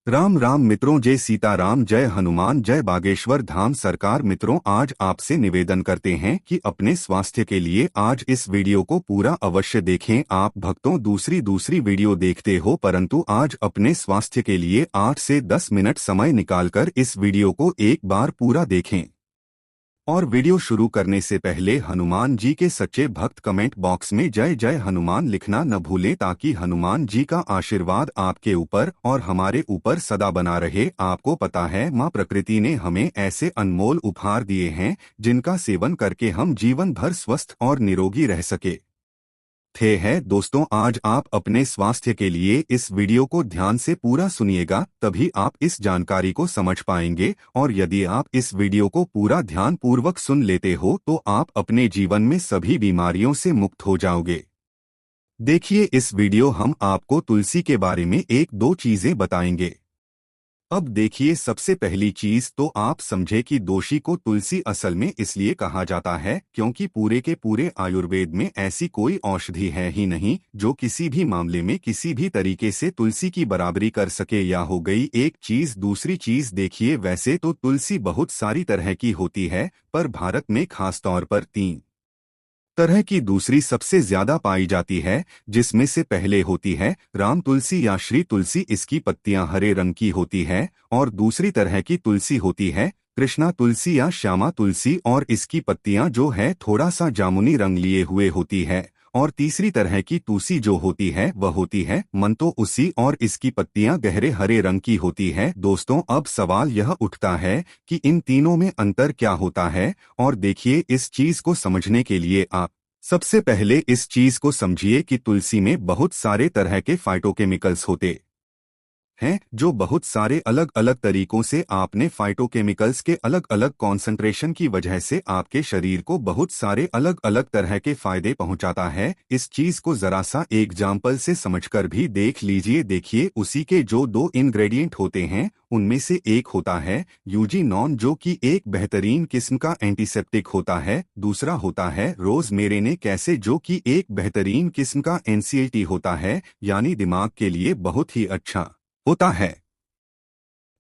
राम राम मित्रों, जय सीताराम, जय हनुमान, जय बागेश्वर धाम सरकार। मित्रों, आज आपसे निवेदन करते हैं कि अपने स्वास्थ्य के लिए आज इस वीडियो को पूरा अवश्य देखें। आप भक्तों दूसरी दूसरी वीडियो देखते हो, परंतु आज अपने स्वास्थ्य के लिए 8 से 10 मिनट समय निकालकर इस वीडियो को एक बार पूरा देखें। और वीडियो शुरू करने से पहले हनुमान जी के सच्चे भक्त कमेंट बॉक्स में जय जय हनुमान लिखना न भूलें, ताकि हनुमान जी का आशीर्वाद आपके ऊपर और हमारे ऊपर सदा बना रहे। आपको पता है, माँ प्रकृति ने हमें ऐसे अनमोल उपहार दिए हैं जिनका सेवन करके हम जीवन भर स्वस्थ और निरोगी रह सके थे। है दोस्तों, आज आप अपने स्वास्थ्य के लिए इस वीडियो को ध्यान से पूरा सुनिएगा, तभी आप इस जानकारी को समझ पाएंगे। और यदि आप इस वीडियो को पूरा ध्यान पूर्वक सुन लेते हो तो आप अपने जीवन में सभी बीमारियों से मुक्त हो जाओगे। देखिए, इस वीडियो हम आपको तुलसी के बारे में एक दो चीजें बताएंगे। अब देखिए, सबसे पहली चीज तो आप समझे कि दोषी को तुलसी असल में इसलिए कहा जाता है क्योंकि पूरे के पूरे आयुर्वेद में ऐसी कोई औषधि है ही नहीं जो किसी भी मामले में किसी भी तरीके से तुलसी की बराबरी कर सके। या हो गई एक चीज। दूसरी चीज देखिए, वैसे तो तुलसी बहुत सारी तरह की होती है, पर भारत में खासतौर पर 3 तरह की दूसरी सबसे ज्यादा पाई जाती है, जिसमें से पहले होती है राम तुलसी या श्री तुलसी। इसकी पत्तियां हरे रंग की होती है। और दूसरी तरह की तुलसी होती है कृष्णा तुलसी या श्यामा तुलसी, और इसकी पत्तियां जो है थोड़ा सा जामुनी रंग लिए हुए होती है। और तीसरी तरह की तुलसी जो होती है वह होती है मंतो उसी, और इसकी पत्तियां गहरे हरे रंग की होती है। दोस्तों, अब सवाल यह उठता है कि इन तीनों में अंतर क्या होता है। और देखिए, इस चीज को समझने के लिए आप सबसे पहले इस चीज को समझिए कि तुलसी में बहुत सारे तरह के फाइटोकेमिकल्स होते हैं, जो बहुत सारे अलग अलग तरीकों से आपने फाइटोकेमिकल्स के अलग अलग कॉन्सेंट्रेशन की वजह से आपके शरीर को बहुत सारे अलग अलग तरह के फायदे पहुंचाता है। इस चीज को जरा सा एग्जाम्पल से समझकर भी देख लीजिए। देखिए, उसी के जो 2 इंग्रेडिएंट होते हैं उनमें से एक होता है यूजीनॉन, जो कि एक बेहतरीन किस्म का एंटीसेप्टिक होता है। दूसरा होता है रोजमेरी, कैसे, जो कि एक बेहतरीन किस्म का एनसीएटी होता है, यानी दिमाग के लिए बहुत ही अच्छा होता है।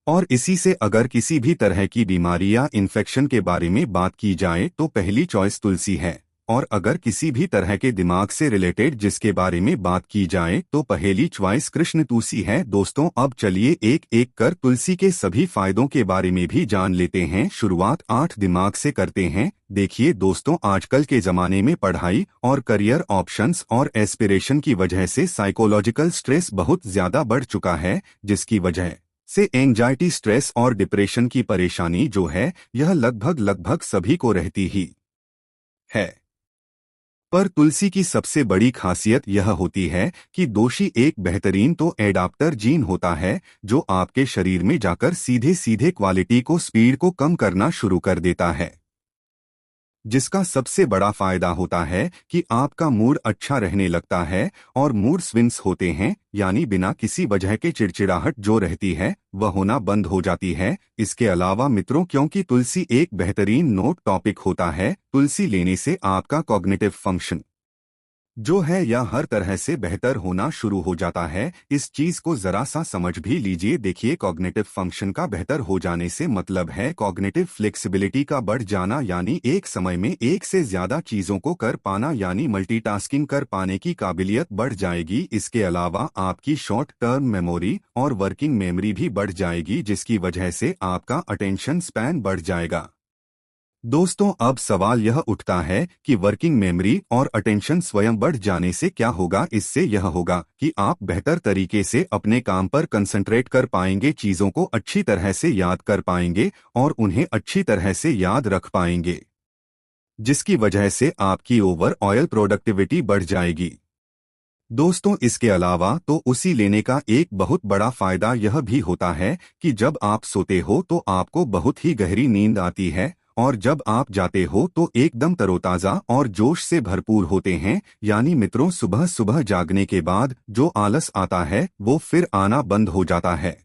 और इसी से अगर किसी भी तरह की बीमारी या इन्फेक्शन के बारे में बात की जाए तो पहली चॉइस तुलसी है। और अगर किसी भी तरह के दिमाग से रिलेटेड जिसके बारे में बात की जाए तो पहली चॉइस कृष्ण तुलसी है। दोस्तों, अब चलिए एक एक कर तुलसी के सभी फायदों के बारे में भी जान लेते हैं। शुरुआत 8 दिमाग से करते हैं। देखिए दोस्तों, आजकल के जमाने में पढ़ाई और करियर ऑप्शंस और एस्पिरेशन की वजह से साइकोलॉजिकल स्ट्रेस बहुत ज्यादा बढ़ चुका है, जिसकी वजह से एंजाइटी, स्ट्रेस और डिप्रेशन की परेशानी जो है यह लगभग लगभग सभी को रहती ही है। पर तुलसी की सबसे बड़ी खासियत यह होती है कि दोषी एक बेहतरीन तो एडाप्टर जीन होता है, जो आपके शरीर में जाकर सीधे सीधे क्वालिटी को, स्पीड को कम करना शुरू कर देता है, जिसका सबसे बड़ा फायदा होता है कि आपका मूड अच्छा रहने लगता है। और मूड स्विंग्स होते हैं, यानी बिना किसी वजह के चिड़चिड़ाहट जो रहती है वह होना बंद हो जाती है। इसके अलावा मित्रों, क्योंकि तुलसी एक बेहतरीन नोट टॉपिक होता है, तुलसी लेने से आपका कॉग्निटिव फंक्शन जो है यह हर तरह से बेहतर होना शुरू हो जाता है। इस चीज को जरा सा समझ भी लीजिए। देखिए, कॉग्निटिव फंक्शन का बेहतर हो जाने से मतलब है कॉग्निटिव फ्लेक्सिबिलिटी का बढ़ जाना, यानी एक समय में एक से ज्यादा चीजों को कर पाना, यानी मल्टीटास्किंग कर पाने की काबिलियत बढ़ जाएगी। इसके अलावा आपकी शॉर्ट टर्म मेमोरी और वर्किंग मेमोरी भी बढ़ जाएगी, जिसकी वजह से आपका अटेंशन स्पैन बढ़ जाएगा। दोस्तों, अब सवाल यह उठता है कि वर्किंग मेमोरी और अटेंशन स्वयं बढ़ जाने से क्या होगा। इससे यह होगा कि आप बेहतर तरीके से अपने काम पर कंसंट्रेट कर पाएंगे, चीजों को अच्छी तरह से याद कर पाएंगे और उन्हें अच्छी तरह से याद रख पाएंगे, जिसकी वजह से आपकी ओवरऑल प्रोडक्टिविटी बढ़ जाएगी। दोस्तों, इसके अलावा तो उसी लेने का एक बहुत बड़ा फायदा यह भी होता है कि जब आप सोते हो तो आपको बहुत ही गहरी नींद आती है, और जब आप जाते हो तो एकदम तरोताजा और जोश से भरपूर होते हैं। यानी मित्रों, सुबह सुबह जागने के बाद जो आलस आता है वो फिर आना बंद हो जाता है।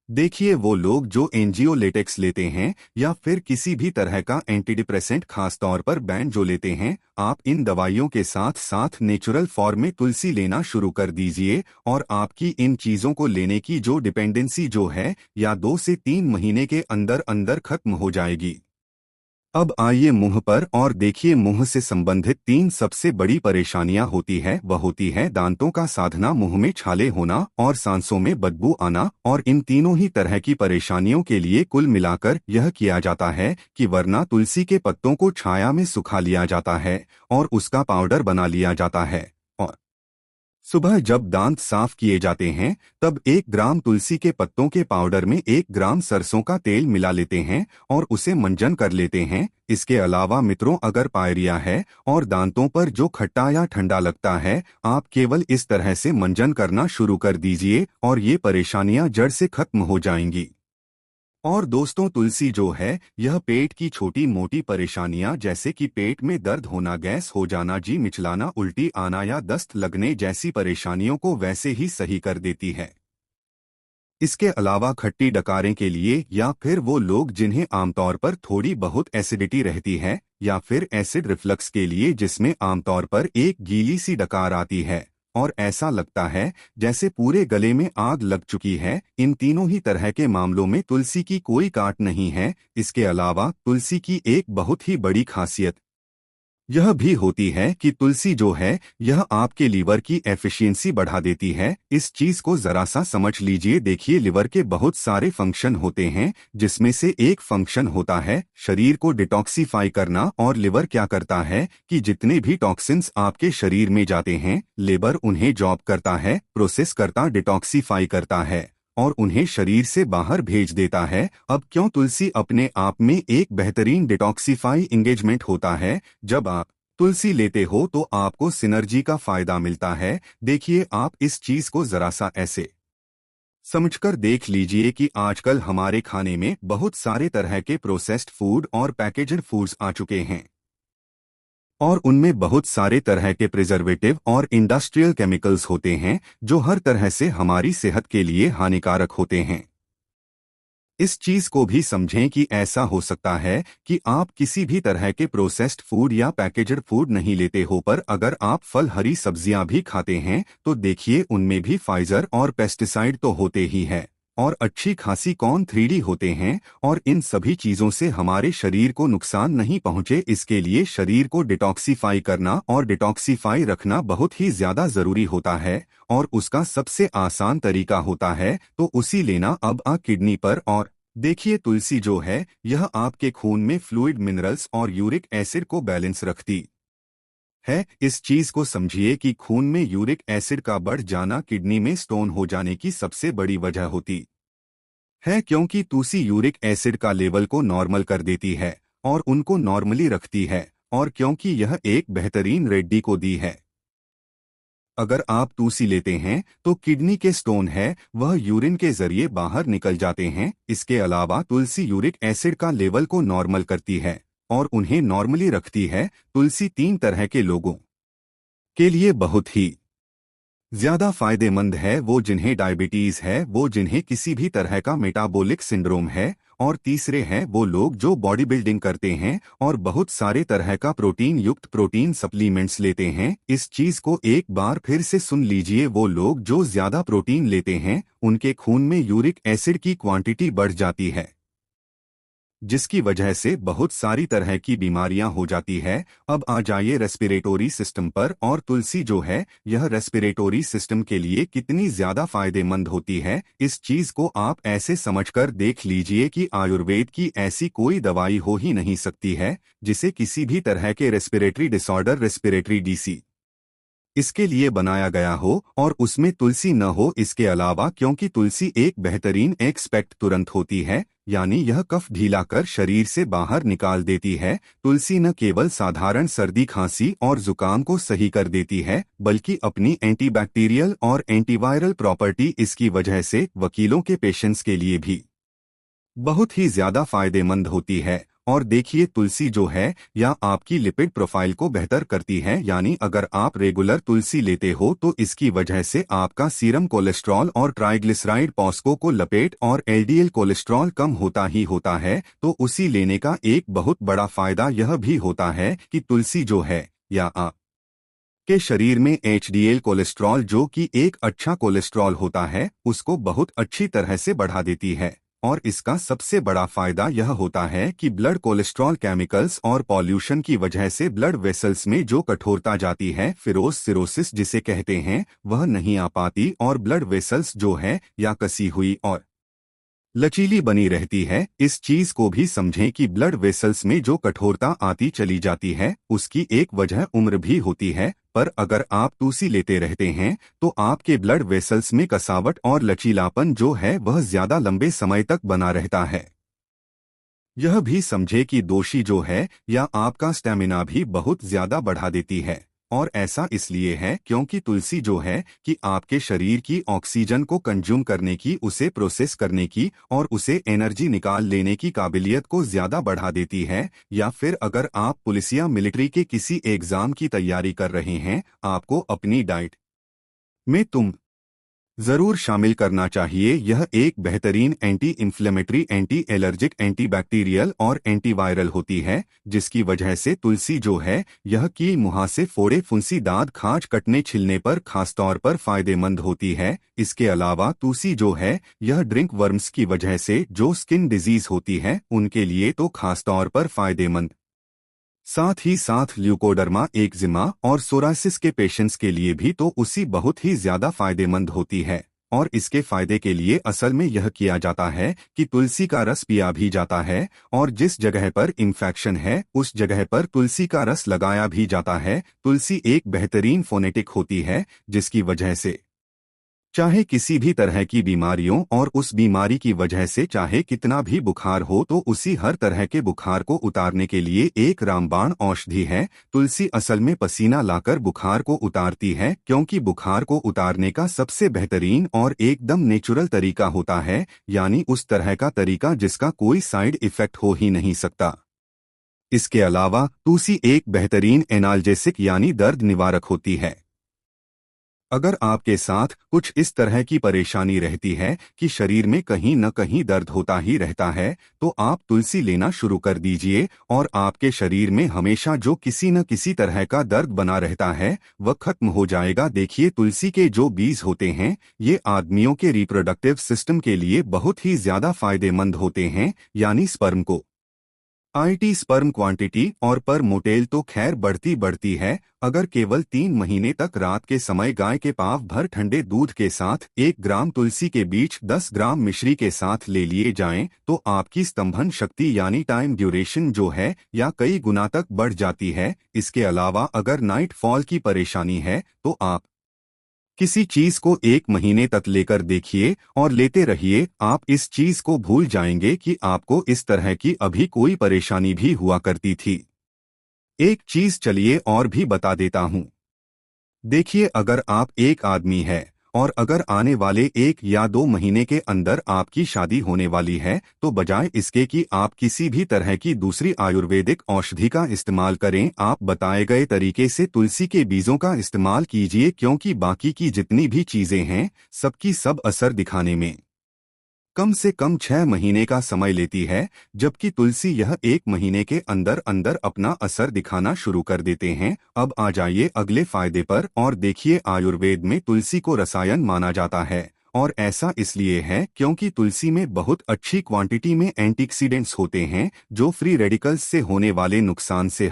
देखिए वो लोग जो एंजियोलेटिक्स लेते हैं या फिर किसी भी तरह का एंटीडिप्रेसेंट खास तौर पर बैंजो लेते हैं, आप इन दवाइयों के साथ साथ नेचुरल फॉर्म में तुलसी लेना शुरू कर दीजिए और आपकी इन चीजों को लेने की जो डिपेंडेंसी जो है या 2 से 3 महीने के अंदर अंदर खत्म हो जाएगी। अब आइए मुंह पर और देखिए मुंह से संबंधित 3 सबसे बड़ी परेशानियां होती है, वह होती है दांतों का साधना, मुंह में छाले होना और सांसों में बदबू आना। और इन तीनों ही तरह की परेशानियों के लिए कुल मिलाकर यह किया जाता है कि वरना तुलसी के पत्तों को छाया में सुखा लिया जाता है और उसका पाउडर बना लिया जाता है और सुबह जब दांत साफ किए जाते हैं तब 1 ग्राम तुलसी के पत्तों के पाउडर में 1 ग्राम सरसों का तेल मिला लेते हैं और उसे मंजन कर लेते हैं। इसके अलावा मित्रों, अगर पायरिया है और दांतों पर जो खट्टा या ठंडा लगता है, आप केवल इस तरह से मंजन करना शुरू कर दीजिए और ये परेशानियां जड़ से खत्म हो जाएंगी। और दोस्तों, तुलसी जो है यह पेट की छोटी मोटी परेशानियां जैसे कि पेट में दर्द होना, गैस हो जाना, जी मिचलाना, उल्टी आना या दस्त लगने जैसी परेशानियों को वैसे ही सही कर देती है। इसके अलावा खट्टी डकारें के लिए या फिर वो लोग जिन्हें आमतौर पर थोड़ी बहुत एसिडिटी रहती है या फिर एसिड रिफ्लक्स के लिए जिसमें आमतौर पर एक गीली सी डकार आती है और ऐसा लगता है जैसे पूरे गले में आग लग चुकी है, इन तीनों ही तरह के मामलों में तुलसी की कोई काट नहीं है। इसके अलावा तुलसी की एक बहुत ही बड़ी खासियत यह भी होती है कि तुलसी जो है यह आपके लीवर की एफिशिएंसी बढ़ा देती है। इस चीज को जरा सा समझ लीजिए। देखिए, लिवर के बहुत सारे फंक्शन होते हैं जिसमें से एक फंक्शन होता है शरीर को डिटॉक्सिफाई करना। और लिवर क्या करता है कि जितने भी टॉक्सिन्स आपके शरीर में जाते हैं, लिवर उन्हें जॉब करता है, प्रोसेस करता, डिटॉक्सिफाई करता है और उन्हें शरीर से बाहर भेज देता है। अब क्यों तुलसी अपने आप में एक बेहतरीन डिटॉक्सिफाई एंगेजमेंट होता है। जब आप तुलसी लेते हो तो आपको सिनर्जी का फायदा मिलता है। देखिए, आप इस चीज को जरा सा ऐसे समझकर देख लीजिए कि आजकल हमारे खाने में बहुत सारे तरह के प्रोसेस्ड फूड और पैकेज्ड फूड्स आ चुके हैं और उनमें बहुत सारे तरह के प्रिजर्वेटिव और इंडस्ट्रियल केमिकल्स होते हैं जो हर तरह से हमारी सेहत के लिए हानिकारक होते हैं। इस चीज को भी समझें कि ऐसा हो सकता है कि आप किसी भी तरह के प्रोसेस्ड फूड या पैकेज्ड फूड नहीं लेते हो, पर अगर आप फल, हरी सब्जियां भी खाते हैं तो देखिए उनमें भी फाइजर और पेस्टिसाइड तो होते ही हैं और अच्छी खासी कॉर्न 3D होते हैं और इन सभी चीजों से हमारे शरीर को नुकसान नहीं पहुंचे, इसके लिए शरीर को डिटॉक्सिफाई करना और डिटॉक्सिफाई रखना बहुत ही ज्यादा जरूरी होता है और उसका सबसे आसान तरीका होता है तो उसी लेना। अब किडनी पर और देखिए, तुलसी जो है यह आपके खून में फ्लूइड, मिनरल्स और यूरिक एसिड को बैलेंस रखती है। इस चीज को समझिए कि खून में यूरिक एसिड का बढ़ जाना किडनी में स्टोन हो जाने की सबसे बड़ी वजह होती है, क्योंकि तुलसी यूरिक एसिड का लेवल को नॉर्मल कर देती है और उनको नॉर्मली रखती है और क्योंकि यह एक बेहतरीन रेड्डी को दी है। अगर आप तुलसी लेते हैं तो किडनी के स्टोन है वह यूरिन के जरिए बाहर निकल जाते हैं। इसके अलावा तुलसी यूरिक एसिड का लेवल को नॉर्मल करती है और उन्हें नॉर्मली रखती है। तुलसी 3 तरह के लोगों के लिए बहुत ही ज्यादा फायदेमंद है, वो जिन्हें डायबिटीज है, वो जिन्हें किसी भी तरह का मेटाबॉलिक सिंड्रोम है और तीसरे हैं वो लोग जो बॉडी बिल्डिंग करते हैं और बहुत सारे तरह का प्रोटीन युक्त प्रोटीन सप्लीमेंट्स लेते हैं। इस चीज को एक बार फिर से सुन लीजिए, वो लोग जो ज्यादा प्रोटीन लेते हैं उनके खून में यूरिक एसिड की क्वांटिटी बढ़ जाती है जिसकी वजह से बहुत सारी तरह की बीमारियां हो जाती है। अब आ जाइए रेस्पिरेटरी सिस्टम पर, और तुलसी जो है यह रेस्पिरेटरी सिस्टम के लिए कितनी ज्यादा फायदेमंद होती है, इस चीज को आप ऐसे समझकर देख लीजिए कि आयुर्वेद की ऐसी कोई दवाई हो ही नहीं सकती है जिसे किसी भी तरह के रेस्पिरेटरी डिसऑर्डर, रेस्पिरेटरी डीसी इसके लिए बनाया गया हो और उसमें तुलसी न हो। इसके अलावा क्योंकि तुलसी एक बेहतरीन एक्सपेक्ट तुरंत होती है, यानी यह कफ ढीला कर शरीर से बाहर निकाल देती है। तुलसी न केवल साधारण सर्दी, खांसी और जुकाम को सही कर देती है बल्कि अपनी एंटीबैक्टीरियल और एंटीवायरल प्रॉपर्टी इसकी वजह से वकीलों के पेशेंट्स के लिए भी बहुत ही ज्यादा फायदेमंद होती है। और देखिए तुलसी जो है या आपकी लिपिड प्रोफाइल को बेहतर करती है, यानी अगर आप रेगुलर तुलसी लेते हो तो इसकी वजह से आपका सीरम कोलेस्ट्रॉल और ट्राइग्लिसराइड पॉस्को को लपेट और एलडीएल कोलेस्ट्रॉल कम होता ही होता है। तो उसी लेने का एक बहुत बड़ा फायदा यह भी होता है कि तुलसी जो है या आप के शरीर में एचडीएल कोलेस्ट्रॉल जो कि एक अच्छा कोलेस्ट्रॉल होता है उसको बहुत अच्छी तरह से बढ़ा देती है। और इसका सबसे बड़ा फायदा यह होता है कि ब्लड कोलेस्ट्रॉल केमिकल्स और पॉल्यूशन की वजह से ब्लड वेसल्स में जो कठोरता जाती है, फिरोज सिरोसिस जिसे कहते हैं, वह नहीं आ पाती और ब्लड वेसल्स जो है या कसी हुई और लचीली बनी रहती है। इस चीज को भी समझें कि ब्लड वेसल्स में जो कठोरता आती चली जाती है उसकी एक वजह उम्र भी होती है, पर अगर आप तुलसी लेते रहते हैं तो आपके ब्लड वेसल्स में कसावट और लचीलापन जो है वह ज्यादा लंबे समय तक बना रहता है। यह भी समझे कि दोषी जो है या आपका स्टेमिना भी बहुत ज्यादा बढ़ा देती है। और ऐसा इसलिए है क्योंकि तुलसी जो है कि आपके शरीर की ऑक्सीजन को कंज्यूम करने की, उसे प्रोसेस करने की और उसे एनर्जी निकाल लेने की काबिलियत को ज्यादा बढ़ा देती है। या फिर अगर आप पुलिस या मिलिट्री के किसी एग्जाम की तैयारी कर रहे हैं, आपको अपनी डाइट में तुम जरूर शामिल करना चाहिए। यह एक बेहतरीन anti inflammatory, anti allergic, antibacterial और एंटीवायरल होती है, जिसकी वजह से तुलसी जो है यह की मुहासे, फोड़े, फुंसी, दांत, खाज, कटने, छिलने पर खासतौर पर फायदेमंद होती है। इसके अलावा तुलसी जो है यह ड्रिंक वर्म्स की वजह से जो स्किन डिजीज होती है उनके लिए तो खासतौर पर फायदेमंद, साथ ही साथ ल्यूकोडर्मा, एक्जिमा और सोरासिस के पेशेंट्स के लिए भी तो उसी बहुत ही ज्यादा फायदेमंद होती है। और इसके फायदे के लिए असल में यह किया जाता है कि तुलसी का रस पिया भी जाता है और जिस जगह पर इन्फेक्शन है उस जगह पर तुलसी का रस लगाया भी जाता है। तुलसी एक बेहतरीन फोनेटिक होती है जिसकी वजह से चाहे किसी भी तरह की बीमारियों और उस बीमारी की वजह से चाहे कितना भी बुखार हो तो उसी हर तरह के बुखार को उतारने के लिए एक रामबाण औषधि है। तुलसी असल में पसीना लाकर बुखार को उतारती है, क्योंकि बुखार को उतारने का सबसे बेहतरीन और एकदम नेचुरल तरीका होता है, यानी उस तरह का तरीका जिसका कोई साइड इफेक्ट हो ही नहीं सकता। इसके अलावा तुलसी एक बेहतरीन एनाल्जेसिक यानी दर्द निवारक होती है। अगर आपके साथ कुछ इस तरह की परेशानी रहती है कि शरीर में कहीं न कहीं दर्द होता ही रहता है, तो आप तुलसी लेना शुरू कर दीजिए और आपके शरीर में हमेशा जो किसी न किसी तरह का दर्द बना रहता है वह खत्म हो जाएगा। देखिए तुलसी के जो बीज होते हैं ये आदमियों के रिप्रोडक्टिव सिस्टम के लिए बहुत ही ज्यादा फायदेमंद होते हैं, यानी स्पर्म को आईटी स्पर्म क्वांटिटी और पर मोटेल तो खैर बढ़ती है। अगर केवल 3 महीने तक रात के समय गाय के पाव भर ठंडे दूध के साथ 1 ग्राम तुलसी के बीज 10 ग्राम मिश्री के साथ ले लिए जाएं तो आपकी स्तंभन शक्ति यानी टाइम ड्यूरेशन जो है या कई गुना तक बढ़ जाती है। इसके अलावा अगर नाइट फॉल की परेशानी है तो आप किसी चीज को 1 महीने तक लेकर देखिए और लेते रहिए, आप इस चीज को भूल जाएंगे कि आपको इस तरह की अभी कोई परेशानी भी हुआ करती थी। एक चीज चलिए और भी बता देता हूँ। देखिए अगर आप एक आदमी है और अगर आने वाले 1 या 2 महीने के अंदर आपकी शादी होने वाली है तो बजाय इसके कि आप किसी भी तरह की दूसरी आयुर्वेदिक औषधि का इस्तेमाल करें, आप बताए गए तरीके से तुलसी के बीजों का इस्तेमाल कीजिए, क्योंकि बाकी की जितनी भी चीजें हैं सबकी सब असर दिखाने में कम से कम 6 महीने का समय लेती है, जबकि तुलसी यह 1 महीने के अंदर अंदर अपना असर दिखाना शुरू कर देते हैं। अब आ जाइए अगले फायदे पर और देखिए आयुर्वेद में तुलसी को रसायन माना जाता है और ऐसा इसलिए है क्योंकि तुलसी में बहुत अच्छी क्वांटिटी में एंटीऑक्सीडेंट्स होते हैं जो फ्री रेडिकल्स से होने वाले नुकसान से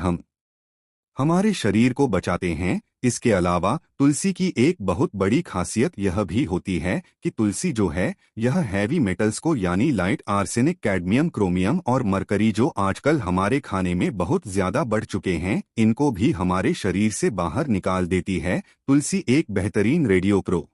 हमारे शरीर को बचाते हैं। इसके अलावा तुलसी की एक बहुत बड़ी खासियत यह भी होती है कि तुलसी जो है यह हैवी मेटल्स को यानी लाइट आर्सेनिक, कैडमियम, क्रोमियम और मरकरी जो आजकल हमारे खाने में बहुत ज्यादा बढ़ चुके हैं, इनको भी हमारे शरीर से बाहर निकाल देती है। तुलसी एक बेहतरीन रेडियो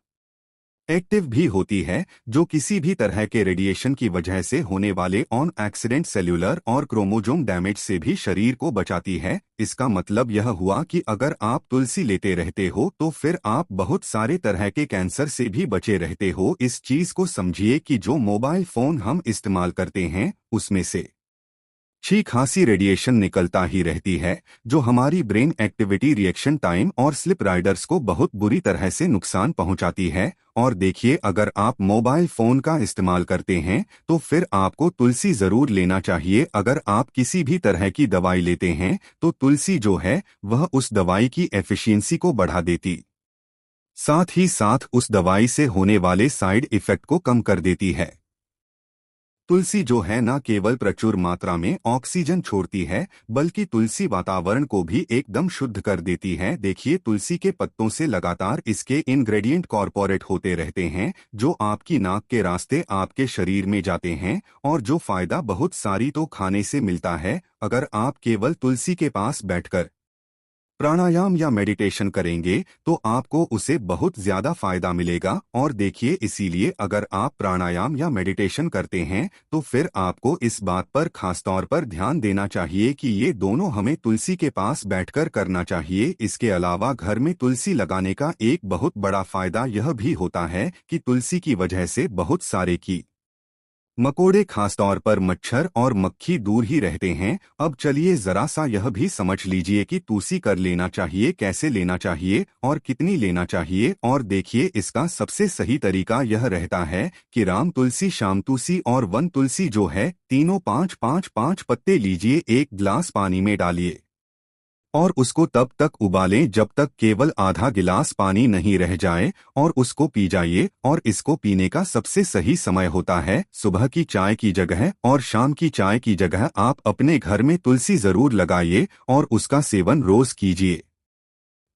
एक्टिव भी होती है जो किसी भी तरह के रेडिएशन की वजह से होने वाले ऑन एक्सीडेंट सेल्यूलर और क्रोमोजोम डैमेज से भी शरीर को बचाती है। इसका मतलब यह हुआ कि अगर आप तुलसी लेते रहते हो तो फिर आप बहुत सारे तरह के कैंसर से भी बचे रहते हो। इस चीज को समझिए कि जो मोबाइल फोन हम इस्तेमाल करते हैं उसमें से छी खासी रेडिएशन निकलता ही रहती है, जो हमारी ब्रेन एक्टिविटी, रिएक्शन टाइम और स्लिप राइडर्स को बहुत बुरी तरह से नुकसान पहुंचाती है। और देखिए, अगर आप मोबाइल फोन का इस्तेमाल करते हैं तो फिर आपको तुलसी जरूर लेना चाहिए। अगर आप किसी भी तरह की दवाई लेते हैं तो तुलसी जो है वह उस दवाई की एफिशिएंसी को बढ़ा देती, साथ ही साथ उस दवाई से होने वाले साइड इफेक्ट को कम कर देती है। तुलसी जो है न केवल प्रचुर मात्रा में ऑक्सीजन छोड़ती है, बल्कि तुलसी वातावरण को भी एकदम शुद्ध कर देती है। देखिए, तुलसी के पत्तों से लगातार इसके इंग्रेडिएंट कॉर्पोरेट होते रहते हैं, जो आपकी नाक के रास्ते आपके शरीर में जाते हैं, और जो फायदा बहुत सारी तो खाने से मिलता है। अगर आप केवल तुलसी के पास बैठकर प्राणायाम या मेडिटेशन करेंगे तो आपको उसे बहुत ज्यादा फायदा मिलेगा। और देखिए, इसीलिए अगर आप प्राणायाम या मेडिटेशन करते हैं तो फिर आपको इस बात पर खासतौर पर ध्यान देना चाहिए कि ये दोनों हमें तुलसी के पास बैठकर करना चाहिए। इसके अलावा घर में तुलसी लगाने का एक बहुत बड़ा फायदा यह भी होता है कि तुलसी की वजह से बहुत सारे की मकोड़े, खासतौर पर मच्छर और मक्खी दूर ही रहते हैं। अब चलिए जरा सा यह भी समझ लीजिए कि तुलसी कर लेना चाहिए, कैसे लेना चाहिए और कितनी लेना चाहिए। और देखिए, इसका सबसे सही तरीका यह रहता है कि राम तुलसी, श्याम तुलसी और वन तुलसी जो है, तीनों 5-5-5 पत्ते लीजिए, एक गिलास पानी में डालिए और उसको तब तक उबालें जब तक केवल आधा गिलास पानी नहीं रह जाए, और उसको पी जाइए। और इसको पीने का सबसे सही समय होता है सुबह की चाय की जगह, और शाम की चाय की जगह आप अपने घर में तुलसी जरूर लगाइए और उसका सेवन रोज कीजिए।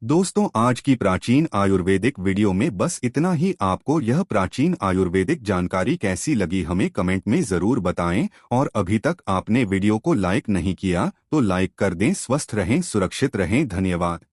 दोस्तों, आज की प्राचीन आयुर्वेदिक वीडियो में बस इतना ही। आपको यह प्राचीन आयुर्वेदिक जानकारी कैसी लगी हमें कमेंट में जरूर बताएं, और अभी तक आपने वीडियो को लाइक नहीं किया तो लाइक कर दें। स्वस्थ रहें, सुरक्षित रहें, धन्यवाद।